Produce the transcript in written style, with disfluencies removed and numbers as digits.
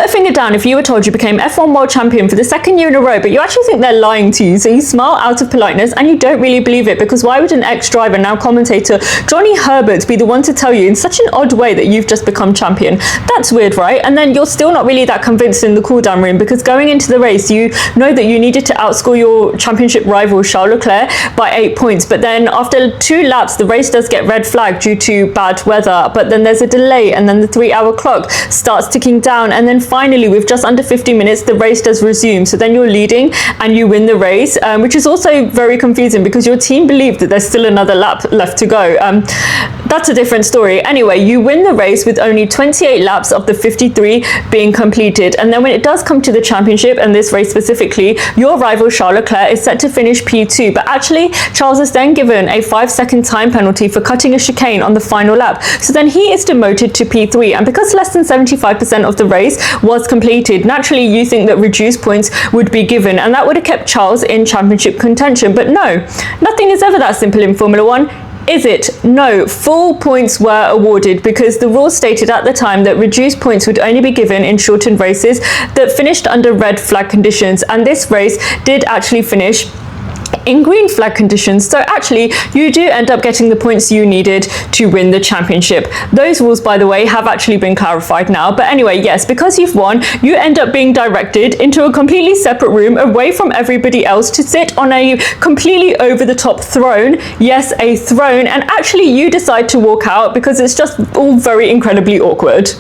put a finger down if you were told you became F1 world champion for the second year in a row, but you actually think they're lying to you. So you smile out of politeness and you don't really believe it, because why would an ex-driver, now commentator Johnny Herbert, be the one to tell you in such an odd way that you've just become champion? That's weird, right? And then you're still not really that convinced in the cool-down room, because going into the race, you know that you needed to outscore your championship rival Charles Leclerc by 8 points. But then after 2 laps, the race does get red flagged due to bad weather. But then there's a delay, and then the 3-hour clock starts ticking down. And then finally, with just under 50 minutes, the race does resume. So then you're leading and you win the race, which is also very confusing because your team believed that there's still another lap left to go. That's a different story. Anyway, you win the race with only 28 laps of the 53 being completed. And then when it does come to the championship, and this race specifically, your rival Charles Leclerc is set to finish P2. But actually, Charles is then given a 5-second time penalty for cutting a chicane on the final lap. So then he is demoted to P3. And because less than 75% of the race was completed, naturally you think that reduced points would be given, and that would have kept Charles in championship contention. But no, nothing is ever that simple in Formula One. Is it? No, full points were awarded, because the rules stated at the time that reduced points would only be given in shortened races that finished under red flag conditions, and this race did actually finish in green flag conditions. So actually you do end up getting the points you needed to win the championship. Those rules, by the way, have actually been clarified now. But anyway, yes, because you've won, you end up being directed into a completely separate room away from everybody else to sit on a completely over the top throne. Yes, a throne. And actually you decide to walk out because it's just all very incredibly awkward.